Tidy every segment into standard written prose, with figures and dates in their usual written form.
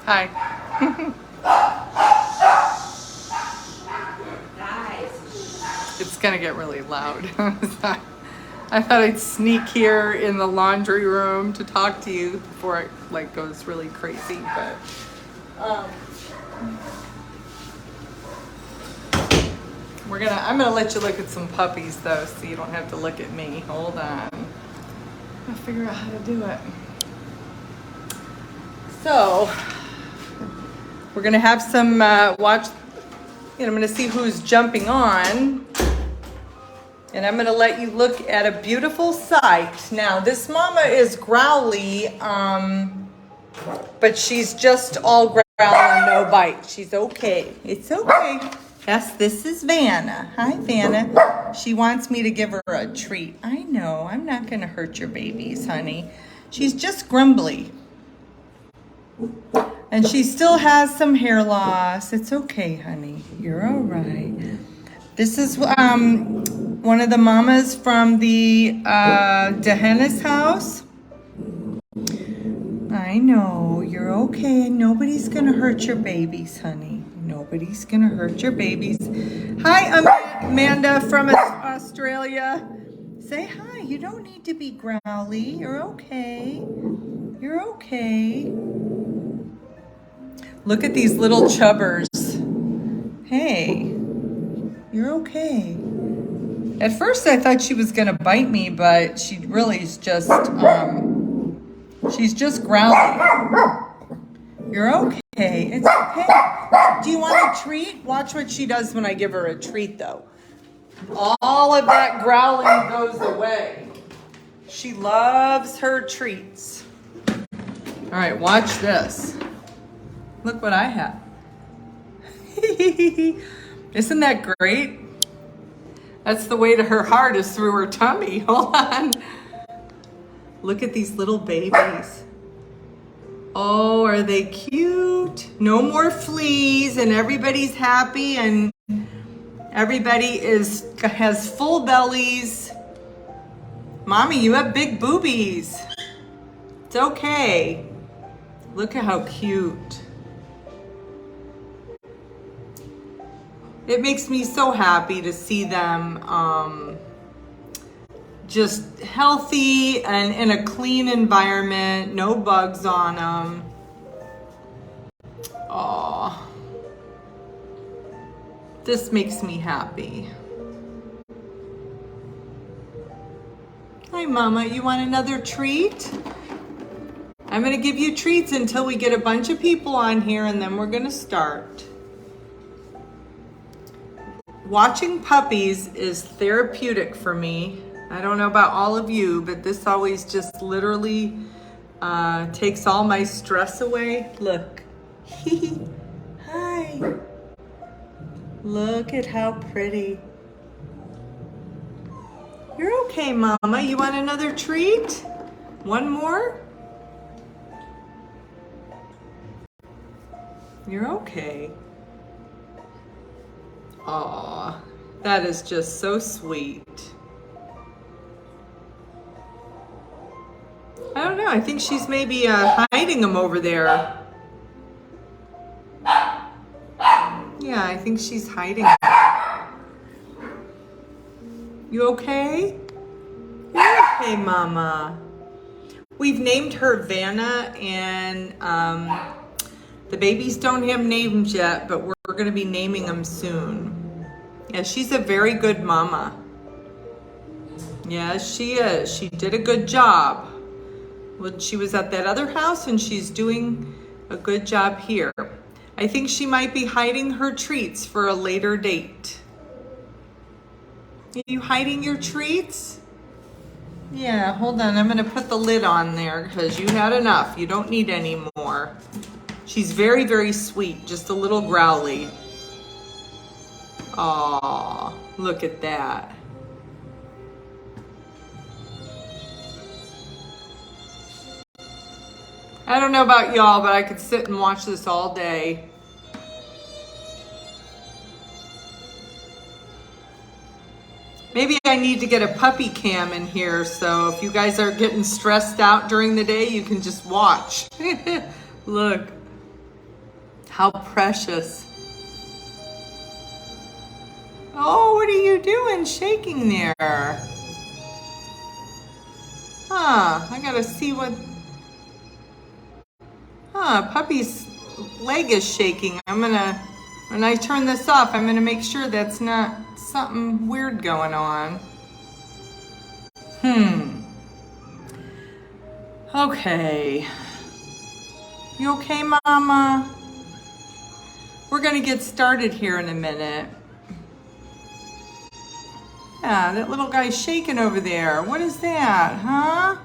Hi. It's gonna get really loud. I thought I'd sneak here in the laundry room to talk to you before it like goes really crazy, but I'm gonna let you look at some puppies though, so you don't have to look at me. Hold on. I'll figure out how to do it. So we're gonna have some watch. I'm gonna see who's jumping on. And I'm gonna let you look at a beautiful sight. Now, this mama is growly, but she's just all growl and no bite. She's okay. It's okay. Yes, this is Vanna. Hi, Vanna. She wants me to give her a treat. I know, I'm not gonna hurt your babies, honey. She's just grumbly. And she still has some hair loss. It's okay, honey. You're all right. This is one of the mamas from the Dehenna's house. I know, you're okay. Nobody's gonna hurt your babies, honey. Nobody's gonna hurt your babies. Hi, Amanda from Australia. Say hi. You don't need to be growly. You're okay. You're okay. Look at these little chubbers. Hey, you're okay. At first I thought she was gonna bite me, but she really is just, she's just growling. You're okay, it's okay. Do you want a treat? Watch what she does when I give her a treat though. All of that growling goes away. She loves her treats. All right, watch this. Look what I have. Isn't that great? That's the way to her heart, is through her tummy. Hold on. Look at these little babies. Oh, are they cute? No more fleas, and everybody's happy, and everybody has full bellies. Mommy, you have big boobies. It's okay. Look at how cute. It makes me so happy to see them just healthy and in a clean environment, no bugs on them. Aw, this makes me happy. Hi, Mama, you want another treat? I'm gonna give you treats until we get a bunch of people on here, and then we're gonna start. Watching puppies is therapeutic for me. I don't know about all of you, but this always just literally takes all my stress away. Look. Hi. Look at how pretty. You're okay, Mama. You want another treat? One more? You're okay. Aw, that is just so sweet. I don't know, I think she's maybe hiding them over there. Yeah, I think she's hiding them. You okay? You're okay, Mama. We've named her Vanna, and the babies don't have names yet, but we're gonna be naming them soon. Yeah, she's a very good mama. Yes, she is. She did a good job when she was at that other house, and she's doing a good job here. I think she might be hiding her treats for a later date. Are you hiding your treats? Yeah, hold on. I'm gonna put the lid on there because you had enough. You don't need any more. She's very, very sweet, just a little growly. Aw, look at that. I don't know about y'all, but I could sit and watch this all day. Maybe I need to get a puppy cam in here, so if you guys are getting stressed out during the day, you can just watch. Look, how precious. Oh, what are you doing shaking there? Huh, I gotta see what... Puppy's leg is shaking. When I turn this off, I'm gonna make sure that's not something weird going on. Okay. You okay, Mama? We're gonna get started here in a minute. Yeah, that little guy's shaking over there. What is that, huh?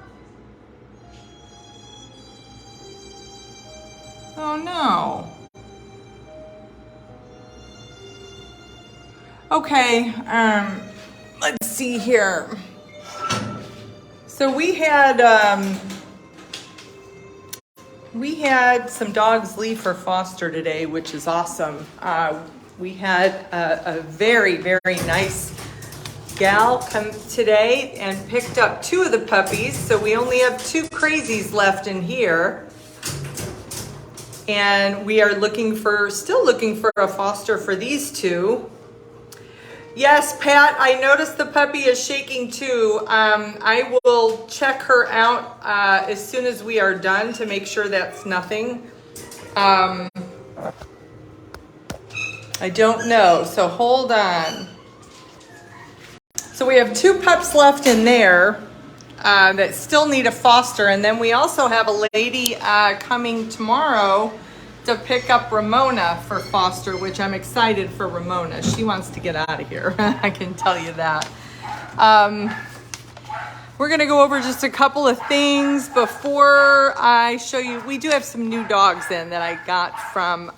Oh no. Okay, let's see here. So we had some dogs leave for foster today, which is awesome. We had a very, very nice gal come today and picked up 2 of the puppies. So we only have 2 crazies left in here. And we are still looking for a foster for these 2. Yes, Pat, I noticed the puppy is shaking too. I will check her out as soon as we are done to make sure that's nothing. I don't know, so hold on. So we have 2 pups left in there that still need a foster, and then we also have a lady coming tomorrow to pick up Ramona for foster, which I'm excited for Ramona. She wants to get out of here. I can tell you that. We're gonna go over just a couple of things before I show you. We do have some new dogs in that I got from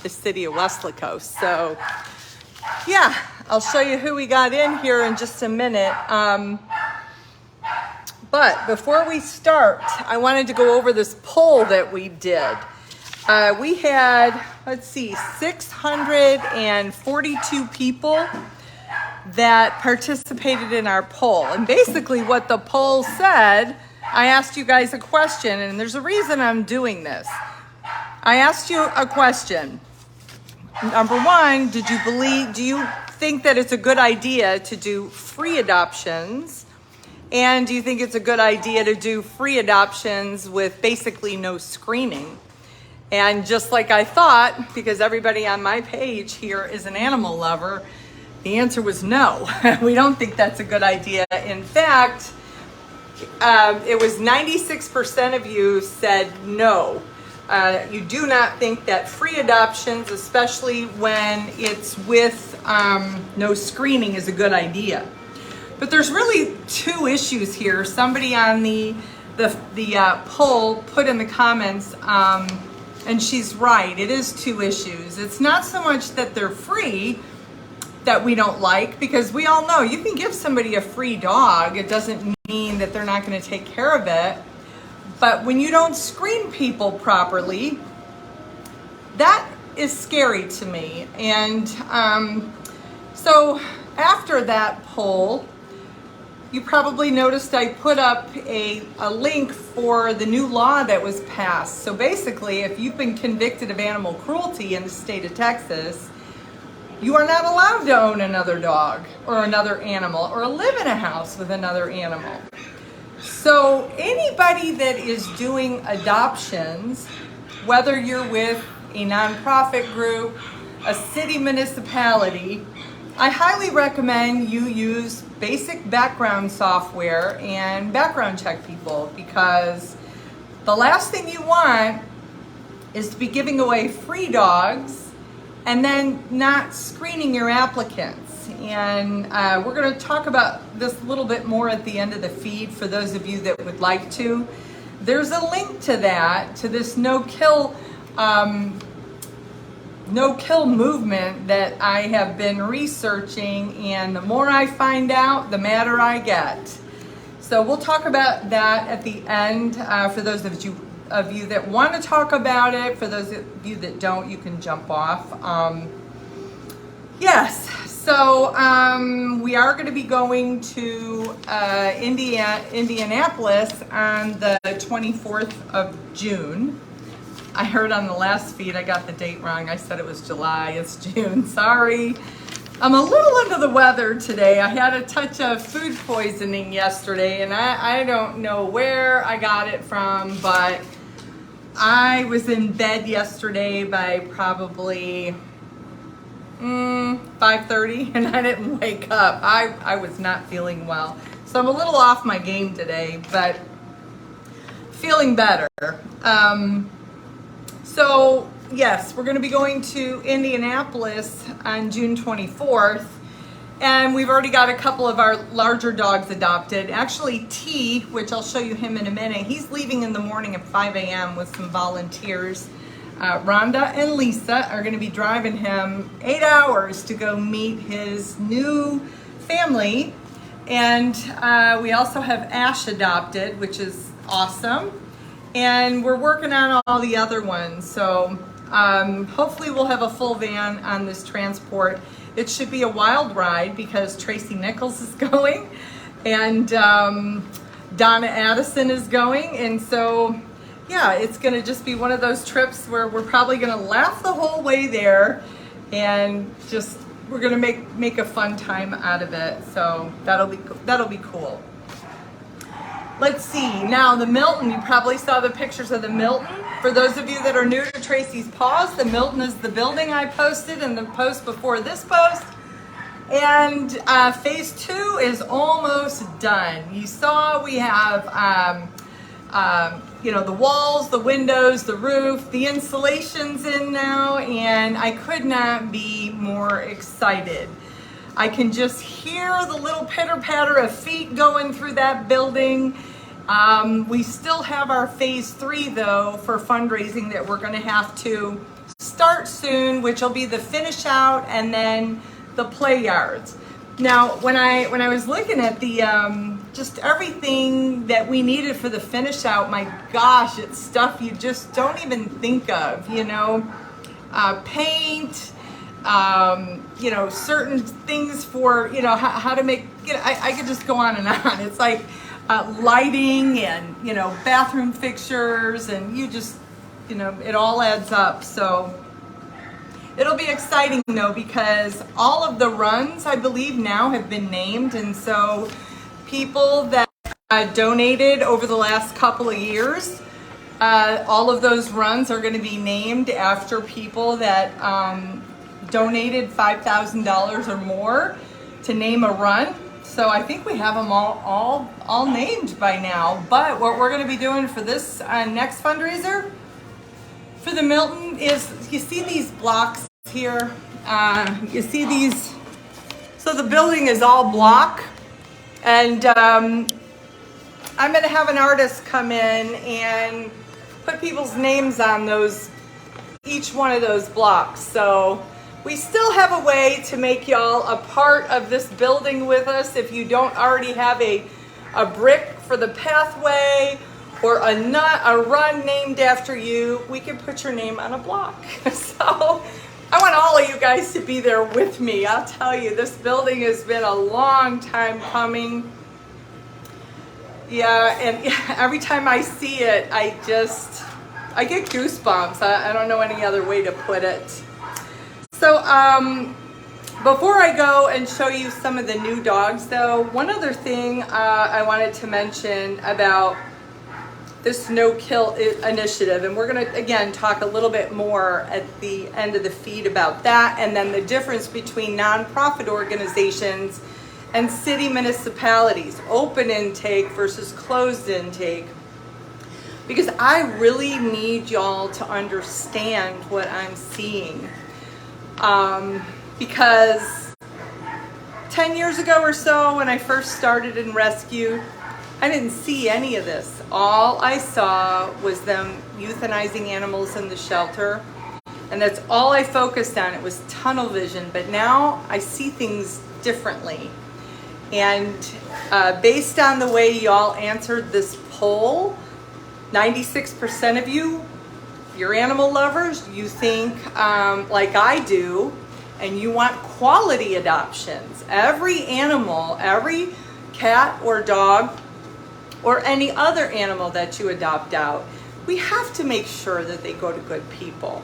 the city of Weslaco. So yeah, I'll show you who we got in here in just a minute. But before we start, I wanted to go over this poll that we did. We had, let's see, 642 people that participated in our poll. And basically what the poll said, I asked you guys a question, and there's a reason I'm doing this. I asked you a question. Number 1, do you think that it's a good idea to do free adoptions? And do you think it's a good idea to do free adoptions with basically no screening? And just like I thought, because everybody on my page here is an animal lover, the answer was no. We don't think that's a good idea. In fact, it was 96% of you said no. You do not think that free adoptions, especially when it's with no screening, is a good idea. But there's really 2 issues here. Somebody on the poll put in the comments, and she's right, it is 2 issues. It's not so much that they're free that we don't like, because we all know you can give somebody a free dog. It doesn't mean that they're not going to take care of it. But when you don't screen people properly, that is scary to me. And so after that poll, you probably noticed I put up a link for the new law that was passed. So basically, if you've been convicted of animal cruelty in the state of Texas, you are not allowed to own another dog or another animal or live in a house with another animal. So anybody that is doing adoptions, whether you're with a nonprofit group, a city municipality, I highly recommend you use basic background software and background check people, because the last thing you want is to be giving away free dogs and then not screening your applicants. And we're going to talk about this a little bit more at the end of the feed for those of you that would like to. There's a link to that, to this no-kill movement that I have been researching, and the more I find out, the madder I get. So we'll talk about that at the end. For those of you that want to talk about it, for those of you that don't, you can jump off. Yes, So we are going to be going to Indianapolis on the 24th of June. I heard on the last feed I got the date wrong. I said it was July. It's June. Sorry. I'm a little under the weather today. I had a touch of food poisoning yesterday, and I don't know where I got it from, but I was in bed yesterday by probably 5:30, and I didn't wake up. I was not feeling well. So I'm a little off my game today, but feeling better. So yes, we're going to be going to Indianapolis on June 24th, and we've already got a couple of our larger dogs adopted. Actually, T, which I'll show you him in a minute, he's leaving in the morning at 5 a.m. with some volunteers. Rhonda and Lisa are going to be driving him 8 hours to go meet his new family. And we also have Ash adopted, which is awesome. And we're working on all the other ones. So hopefully we'll have a full van on this transport. It should be a wild ride because Tracy Nichols is going and Donna Addison is going. And so, yeah, it's going to just be one of those trips where we're probably going to laugh the whole way there and just we're going to make a fun time out of it. So that'll be cool. Let's see. Now the Milton, you probably saw the pictures of the Milton. For those of you that are new to Tracy's Paws, the Milton is the building I posted in the post before this post. And phase 2 is almost done. You saw we have the walls, the windows, the roof, the insulation's in now, and I could not be more excited. I can just hear the little pitter-patter of feet going through that building. We still have our phase 3 though for fundraising that we're going to have to start soon, which will be the finish out and then the play yards. Now, when I was looking at the just everything that we needed for the finish out, my gosh, it's stuff you just don't even think of, paint, certain things for, how to make, I could just go on and on. It's like lighting and, bathroom fixtures, and you just, it all adds up. So it'll be exciting though, because all of the runs, I believe now have been named. And so people that donated over the last couple of years, all of those runs are going to be named after people that donated $5,000 or more to name a run. So I think we have them all named by now. But what we're going to be doing for this next fundraiser for the Milton is, you see these blocks here? You see these? So the building is all block, and I'm going to have an artist come in and put people's names on those, each one of those blocks. So we still have a way to make y'all a part of this building with us. If you don't already have a brick for the pathway or a run named after you, we can put your name on a block. So I want all of you guys to be there with me. I'll tell you, this building has been a long time coming. Yeah, and every time I see it, I get goosebumps. I don't know any other way to put it. So before I go and show you some of the new dogs though, one other thing I wanted to mention about this no-kill initiative, and we're going to again talk a little bit more at the end of the feed about that, and then the difference between nonprofit organizations and city municipalities, open intake versus closed intake, because I really need y'all to understand what I'm seeing. Because 10 years ago or so, when I first started in rescue, I didn't see any of this. All I saw was them euthanizing animals in the shelter, and that's all I focused on. It was tunnel vision, but now I see things differently. And based on the way y'all answered this poll, 96% of you, you're animal lovers. You think, like I do, and you want quality adoptions, every animal, every cat or dog or any other animal that you adopt out, we have to make sure that they go to good people.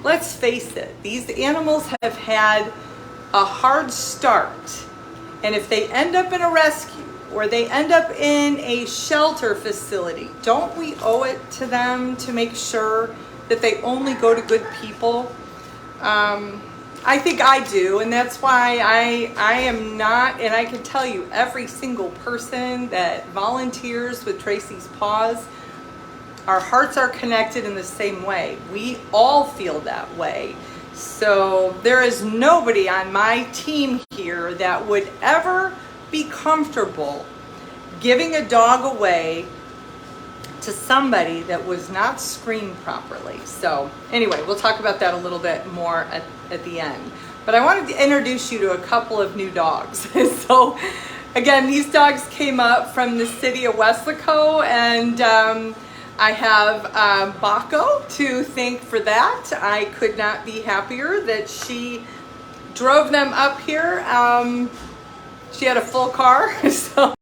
Let's face it, these animals have had a hard start, and if they end up in a rescue or they end up in a shelter facility, don't we owe it to them to make sure that they only go to good people? I think I do, and that's why I am not, and I can tell you, every single person that volunteers with Tracy's Paws, our hearts are connected in the same way. We all feel that way. So there is nobody on my team here that would ever be comfortable giving a dog away to somebody that was not screened properly. So anyway, we'll talk about that a little bit more at the end. But I wanted to introduce you to a couple of new dogs. So again, these dogs came up from the city of Weslaco, and I have Baco to thank for that. I could not be happier that she drove them up here. She had a full car, so,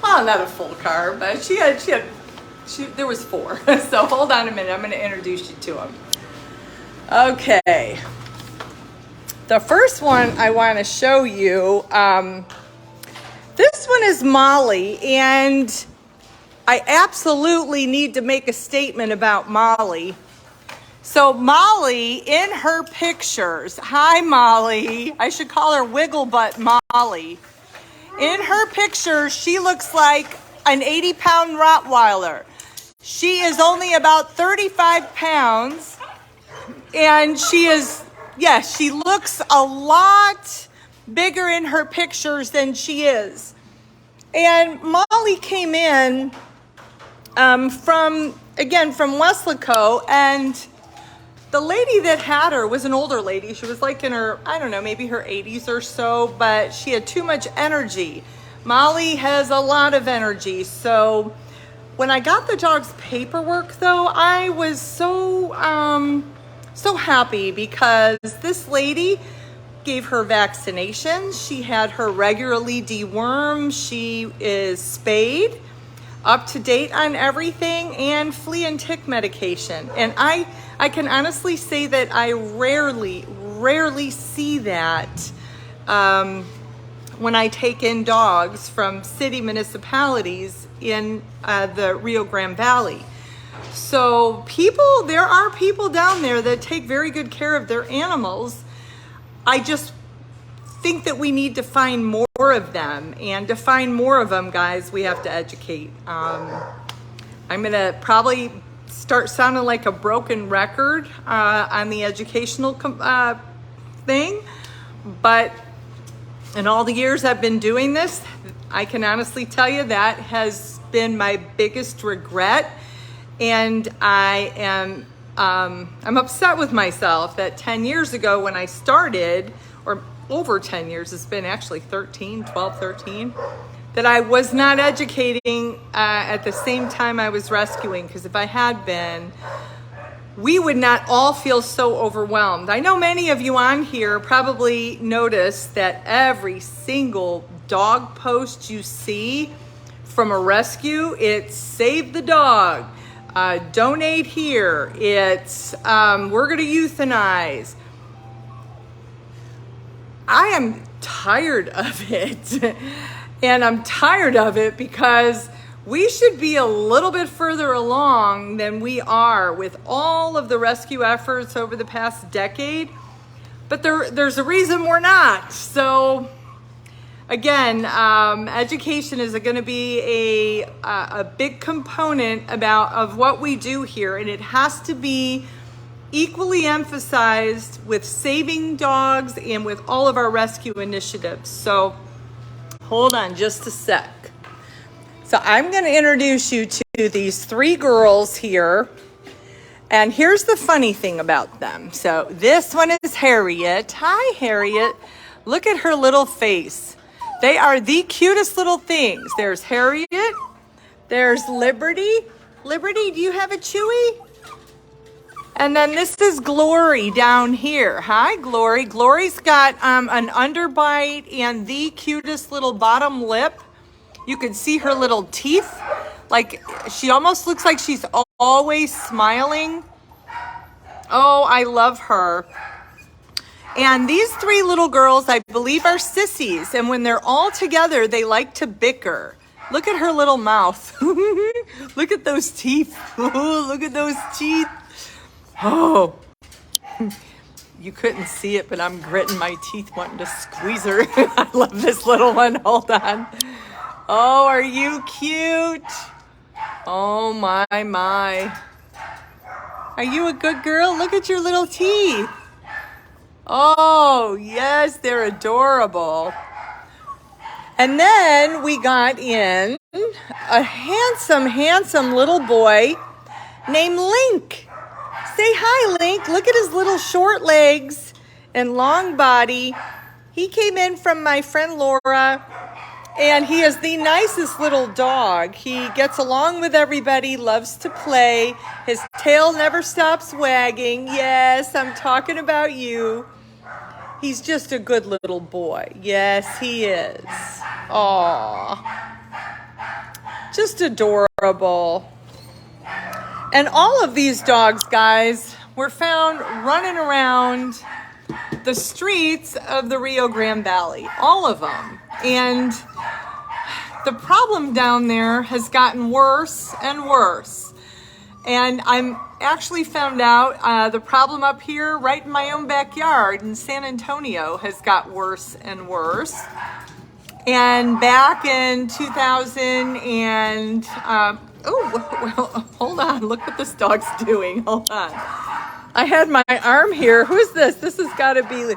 well, not a full car, but there was 4. So hold on a minute, I'm going to introduce you to them. Okay. The first one I want to show you, this one is Molly, and I absolutely need to make a statement about Molly. So Molly, in her pictures, hi Molly, I should call her Wiggle Butt Molly. In her pictures, she looks like an 80-pound Rottweiler. She is only about 35 pounds, and she is, yes, she looks a lot bigger in her pictures than she is. And Molly came in from Weslaco, and the lady that had her was an older lady. She was like in her, I don't know, maybe her 80s or so, but she had too much energy. Molly has a lot of energy. So when I got the dog's paperwork, though, I was so happy because this lady gave her vaccinations. She had her regularly dewormed. She is spayed, up to date on everything, and flea and tick medication. And I can honestly say that I rarely see that when I take in dogs from city municipalities in the Rio Grande Valley. So there are people down there that take very good care of their animals. I just think that we need to find more of them, and to find more of them, guys, we have to educate. I'm gonna probably start sounding like a broken record on the educational thing, but in all the years I've been doing this, I can honestly tell you that has been my biggest regret. And I'm upset with myself that 10 years ago when I started, or over 10 years, it's been actually 13, that I was not educating at the same time I was rescuing, because if I had been, we would not all feel so overwhelmed. I know many of you on here probably noticed that every single dog post you see from a rescue, it's save the dog, donate here, it's we're gonna euthanize. I am tired of it. And I'm tired of it because we should be a little bit further along than we are with all of the rescue efforts over the past decade. But there's a reason we're not. So again, education is going to be a big component of what we do here, and it has to be equally emphasized with saving dogs and with all of our rescue initiatives. So hold on just a sec. So I'm going to introduce you to these 3 girls here. And here's the funny thing about them. So this one is Harriet. Hi, Harriet. Look at her little face. They are the cutest little things. There's Harriet. There's Liberty. Liberty, do you have a Chewy? And then this is Glory down here. Hi, Glory. Glory's got an underbite and the cutest little bottom lip. You can see her little teeth. Like, she almost looks like she's always smiling. Oh, I love her. And these three little girls, I believe, are sissies. And when they're all together, they like to bicker. Look at her little mouth. Look at those teeth. Look at those teeth. Oh, you couldn't see it, but I'm gritting my teeth wanting to squeeze her. I love this little one. Hold on. Oh, are you cute? Oh, my. Are you a good girl? Look at your little teeth. Oh, yes, they're adorable. And then we got in a handsome little boy named Link. Say hi, Link. Look at his little short legs and long body. He came in from my friend Laura, and he is the nicest little dog. He gets along with everybody, loves to play. His tail never stops wagging. Yes, I'm talking about you. He's just a good little boy. Yes, he is. Aww. Just adorable. And all of these dogs, guys, were found running around the streets of the Rio Grande Valley. All of them. And the problem down there has gotten worse and worse. And I'm actually found out the problem up here right in my own backyard in San Antonio has got worse and worse. And back in 2000 and, hold on, look what this dog's doing, hold on. I had my arm here. Who's this? This has got to be,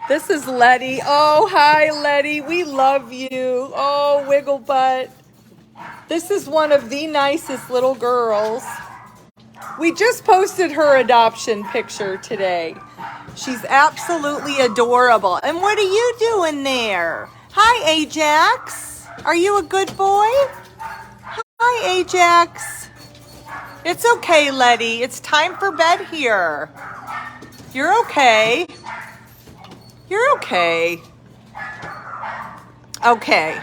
this is Letty. Oh, hi, Letty, we love you. Oh, wiggle butt. This is one of the nicest little girls. We just posted her adoption picture today. She's absolutely adorable. And what are you doing there? Hi, Ajax. Are you a good boy? Hi, Ajax. It's okay, Letty. It's time for bed here. You're okay. You're okay. Okay.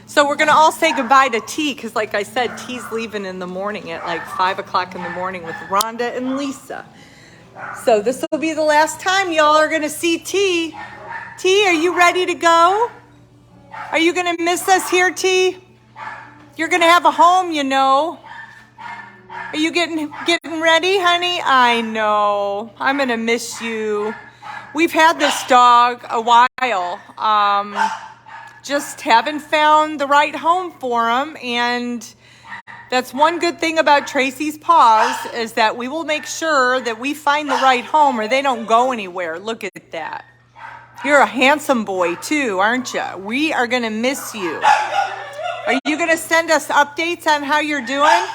So we're going to all say goodbye to T, because like I said, T's leaving in the morning at like 5 o'clock in the morning with Rhonda and Lisa. So this will be the last time y'all are going to see T. T, are you ready to go? Are you going to miss us here, T? You're going to have a home, you know. Are you getting ready, honey? I know. I'm going to miss you. We've had this dog a while. Just haven't found the right home for him. And that's one good thing about Tracy's Paws is that we will make sure that we find the right home or they don't go anywhere. Look at that. You're a handsome boy too, aren't you? We are going to miss you. Are you going to send us updates on how you're doing?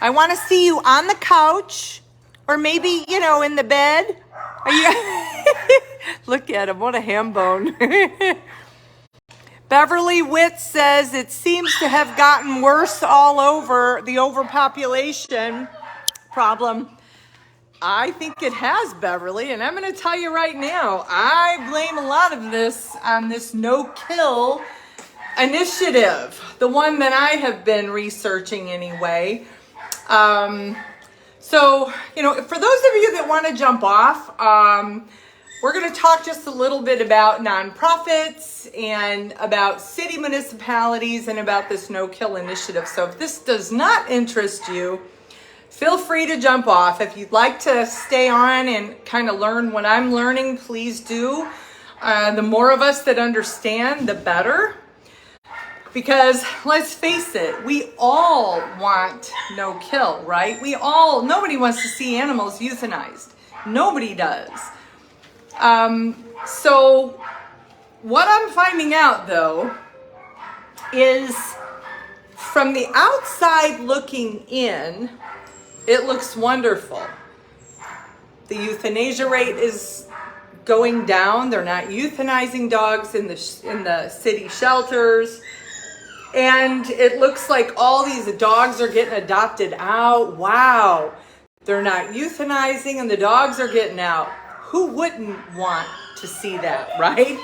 I want to see you on the couch or maybe, you know, in the bed. Are you? Look at him. What a ham bone. Beverly Witt says it seems to have gotten worse all over, the overpopulation problem. I think it has, Beverly, and I'm going to tell you right now, I blame a lot of this on this no-kill initiative, the one that I have been researching anyway. So, you know, for those of you that want to jump off, we're going to talk just a little bit about nonprofits and about city municipalities and about this no-kill initiative. So if this does not interest you, feel free to jump off. If you'd like to stay on and kind of learn what I'm learning, please do. The more of us that understand, the better. Because let's face it, we all want no kill, right? Nobody wants to see animals euthanized. Nobody does. So what I'm finding out though is from the outside looking in, it looks wonderful. The euthanasia rate is going down. They're not euthanizing dogs in the city shelters. And it looks like all these dogs are getting adopted out. Wow. They're not euthanizing and the dogs are getting out. Who wouldn't want to see that, right?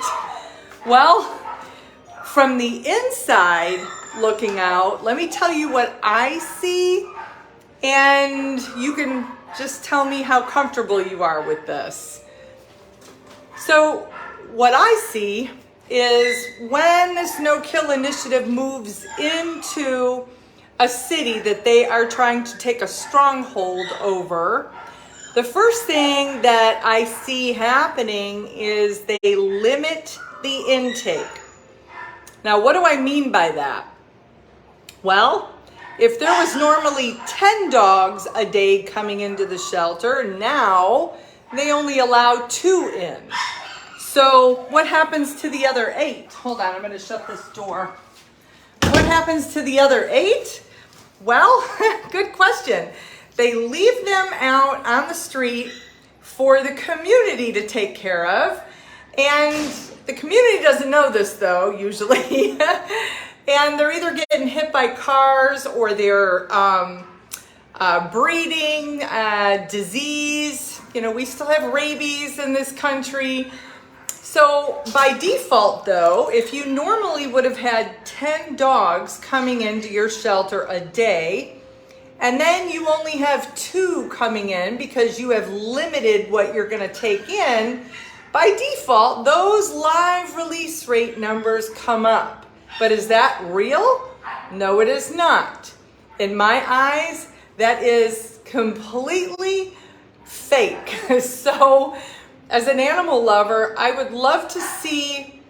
Well, from the inside looking out, let me tell you what I see, and you can just tell me how comfortable you are with this. So what I see is when this no-kill initiative moves into a city that they are trying to take a stronghold over, the first thing that I see happening is they limit the intake. Now, what do I mean by that? Well, if there was normally 10 dogs a day coming into the shelter, now they only allow 2 in. So what happens to the other 8? Hold on, I'm going to shut this door. What happens to the other 8? Well, good question. They leave them out on the street for the community to take care of. And the community doesn't know this, though, usually. And they're either getting hit by cars or they're breeding, disease. You know, we still have rabies in this country. So by default, though, if you normally would have had 10 dogs coming into your shelter a day, and then you only have 2 coming in because you have limited what you're going to take in, by default, those live release rate numbers come up. But is that real? No, it is not. In my eyes, that is completely fake. So, as an animal lover, I would love to see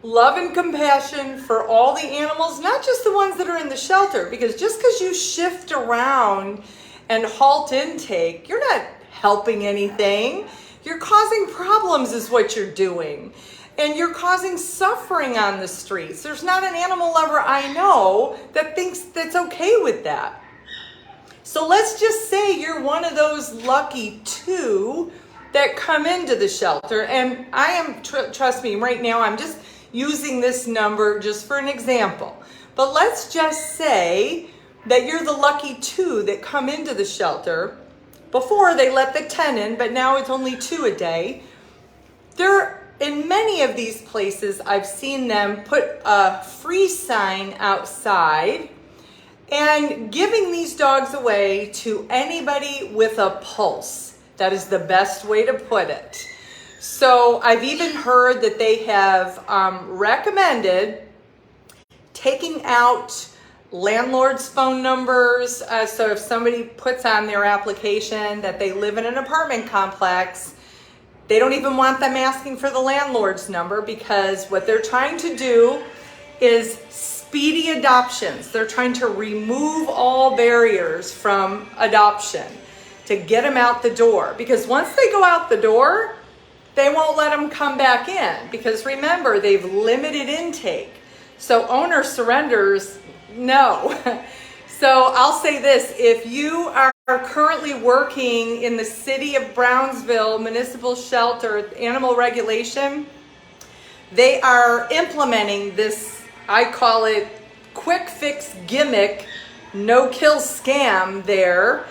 love and compassion for all the animals, not just the ones that are in the shelter, because just because you shift around and halt intake, you're not helping anything. You're causing problems is what you're doing. And you're causing suffering on the streets. There's not an animal lover I know that thinks that's okay with that. So let's just say you're one of those lucky 2 that come into the shelter. And I am, trust me, right now I'm just using this number just for an example. But let's just say that you're the lucky 2 that come into the shelter. Before they let the 10 in, but now it's only 2 a day. In many of these places, I've seen them put a free sign outside and giving these dogs away to anybody with a pulse. That is the best way to put it. So I've even heard that they have recommended taking out landlords' phone numbers. So if somebody puts on their application that they live in an apartment complex, they don't even want them asking for the landlord's number, because what they're trying to do is speedy adoptions. They're trying to remove all barriers from adoption to get them out the door. Because once they go out the door, they won't let them come back in. Because remember, they've limited intake. So owner surrenders. No. So I'll say this, if you are currently working in the city of Brownsville Municipal Shelter Animal Regulation, they are implementing this, I call it quick fix gimmick, no-kill scam there.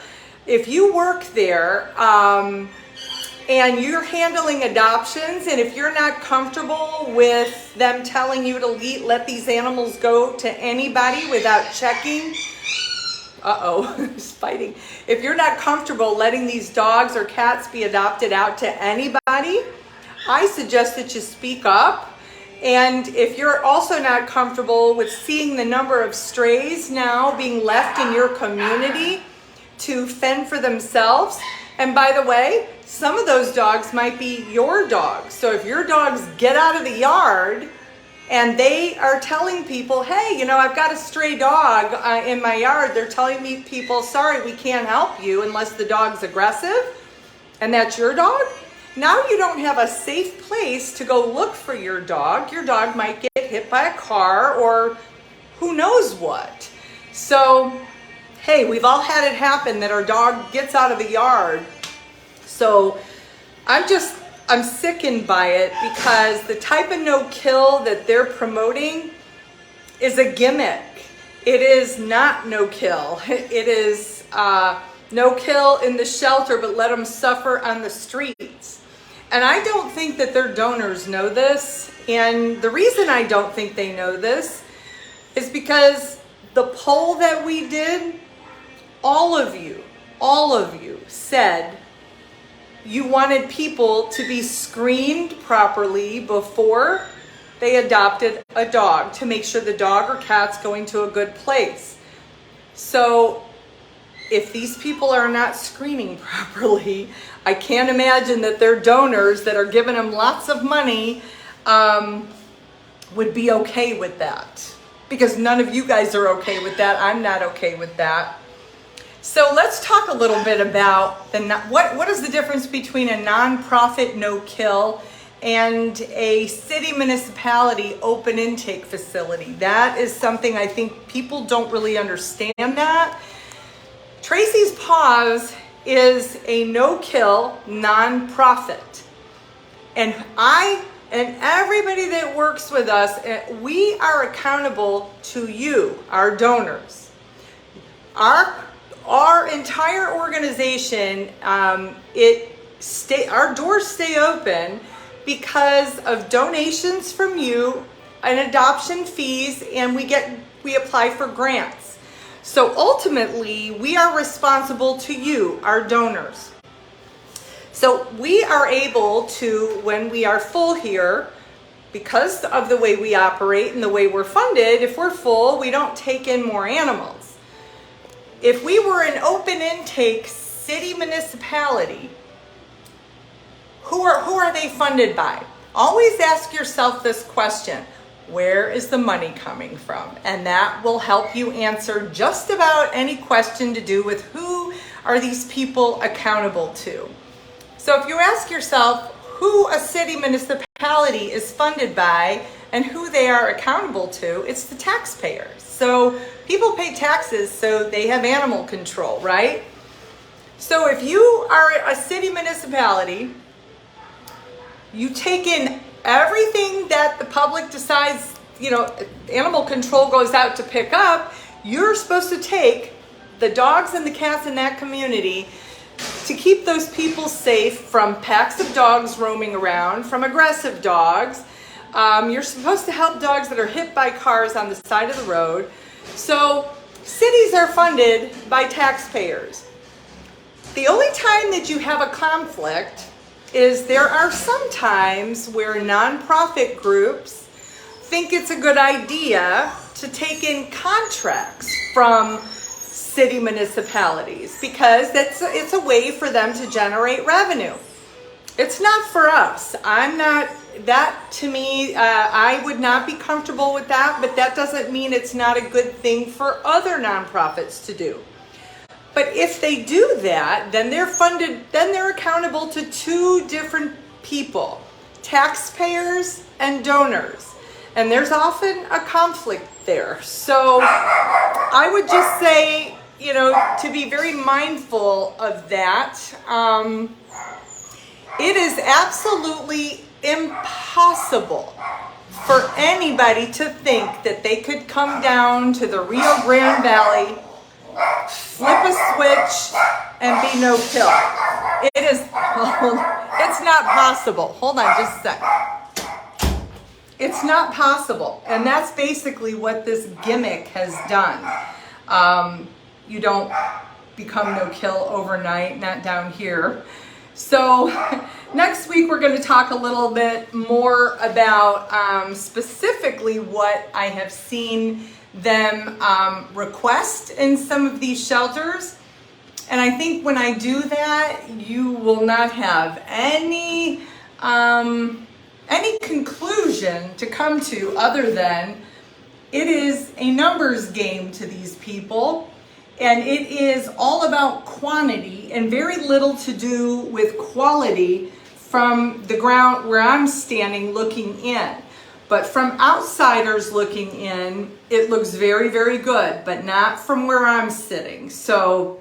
If you work there, and you're handling adoptions, and if you're not comfortable with them telling you to let these animals go to anybody without checking, who's fighting? If you're not comfortable letting these dogs or cats be adopted out to anybody, I suggest that you speak up. And if you're also not comfortable with seeing the number of strays now being left in your community to fend for themselves, and by the way, some of those dogs might be your dogs. So if your dogs get out of the yard and they are telling people, hey, you know, I've got a stray dog in my yard. They're telling me, people, sorry, we can't help you unless the dog's aggressive, and that's your dog. Now you don't have a safe place to go look for your dog. Your dog might get hit by a car or who knows what. So, hey, we've all had it happen that our dog gets out of the yard. So I'm sickened by it, because the type of no-kill that they're promoting is a gimmick. It is not no-kill. It is no kill in the shelter, but let them suffer on the streets. And I don't think that their donors know this. And the reason I don't think they know this is because the poll that we did, all of you said you wanted people to be screened properly before they adopted a dog to make sure the dog or cat's going to a good place. So if these people are not screening properly, I can't imagine that their donors that are giving them lots of money would be okay with that. Because none of you guys are okay with that. I'm not okay with that. So let's talk a little bit about what is the difference between a nonprofit no-kill and a city municipality open intake facility. That is something I think people don't really understand that. Tracy's Paws is a no-kill nonprofit. And everybody that works with us, we are accountable to you, our donors. Our entire organization, our doors stay open because of donations from you and adoption fees, and we apply for grants. So ultimately, we are responsible to you, our donors. So we are able to, when we are full here, because of the way we operate and the way we're funded, if we're full, we don't take in more animals. If we were an open intake city municipality, who are they funded by? Always ask yourself this question: where is the money coming from? And that will help you answer just about any question to do with who are these people accountable to. So if you ask yourself who a city municipality is funded by and who they are accountable to, it's the taxpayers. So people pay taxes so they have animal control, right? So if you are a city municipality, you take in everything that the public decides, animal control goes out to pick up. You're supposed to take the dogs and the cats in that community to keep those people safe from packs of dogs roaming around, from aggressive dogs. You're supposed to help dogs that are hit by cars on the side of the road. So cities are funded by taxpayers. The only time that you have a conflict is there are some times where nonprofit groups think it's a good idea to take in contracts from city municipalities because it's a way for them to generate revenue. It's not for us. To me, I would not be comfortable with that, but that doesn't mean it's not a good thing for other nonprofits to do. But if they do that, then they're accountable to two different people, taxpayers and donors. And there's often a conflict there. So I would just say, to be very mindful of that. It is absolutely impossible for anybody to think that they could come down to the Rio Grande Valley, flip a switch, and be no kill. It's not possible. Hold on just a sec. It's not possible. And that's basically what this gimmick has done. You don't become no kill overnight, not down here. So next week we're going to talk a little bit more about specifically what I have seen them request in some of these shelters. And I think when I do that, you will not have any conclusion to come to other than it is a numbers game to these people. And it is all about quantity and very little to do with quality from the ground where I'm standing looking in. But from outsiders looking in, it looks very, very good, but not from where I'm sitting. So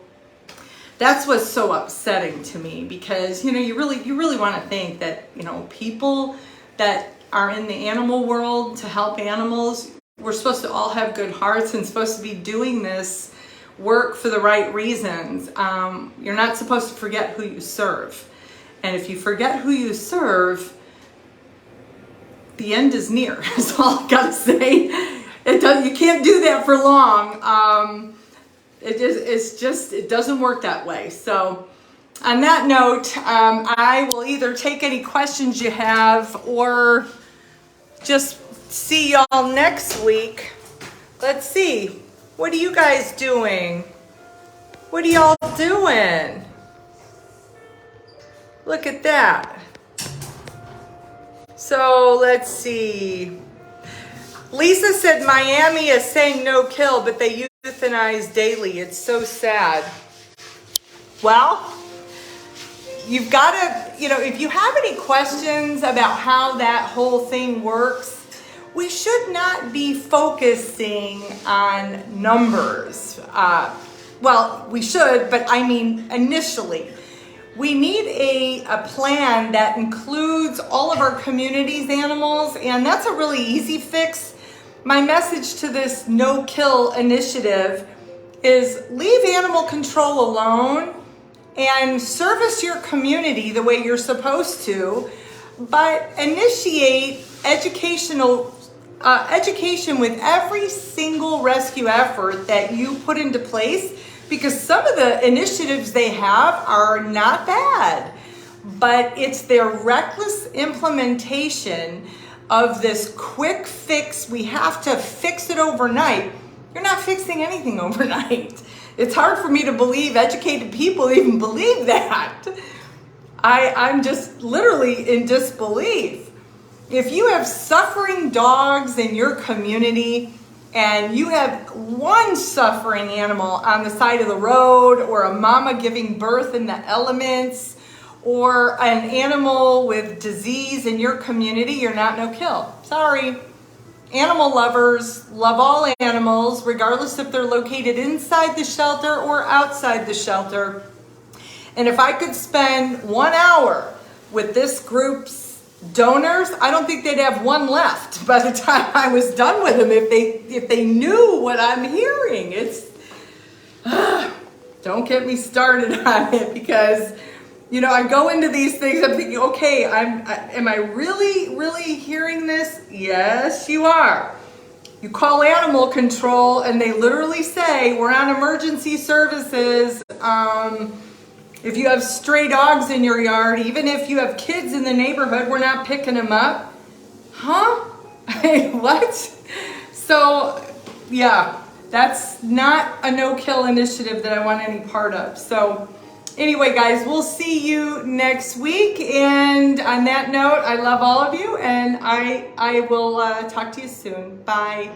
that's what's so upsetting to me because, you really want to think that, people that are in the animal world to help animals, we're supposed to all have good hearts and supposed to be doing this work for the right reasons. You're not supposed to forget who you serve. And if you forget who you serve, the end is near. That's all I gotta say. You can't do that for long. It doesn't work that way. So on that note, I will either take any questions you have or just see y'all next week. Let's see. What are you guys doing? What are y'all doing? Look at that. So let's see. Lisa said Miami is saying no kill, but they euthanize daily. It's so sad. Well, you've got to, if you have any questions about how that whole thing works, we should not be focusing on numbers. Well, we should, but I mean initially. We need a plan that includes all of our community's animals, and that's a really easy fix. My message to this no-kill initiative is leave animal control alone and service your community the way you're supposed to, but initiate education with every single rescue effort that you put into place, because some of the initiatives they have are not bad, but it's their reckless implementation of this quick fix. We have to fix it overnight. You're not fixing anything overnight. It's hard for me to believe educated people even believe that. I'm just literally in disbelief. If you have suffering dogs in your community and you have one suffering animal on the side of the road, or a mama giving birth in the elements, or an animal with disease in your community, you're not no kill. Sorry. Animal lovers love all animals, regardless if they're located inside the shelter or outside the shelter. And if I could spend 1 hour with this group's donors, I don't think they'd have one left by the time I was done with them if they knew what I'm hearing. It's don't get me started on it, because I go into these things, I'm thinking, okay, am I really hearing this? Yes, you are. You call animal control and they literally say, we're on emergency services. If you have stray dogs in your yard, even if you have kids in the neighborhood, we're not picking them up. Huh? What? So, yeah, that's not a no-kill initiative that I want any part of. So, anyway, guys, we'll see you next week. And on that note, I love all of you, and I will talk to you soon. Bye.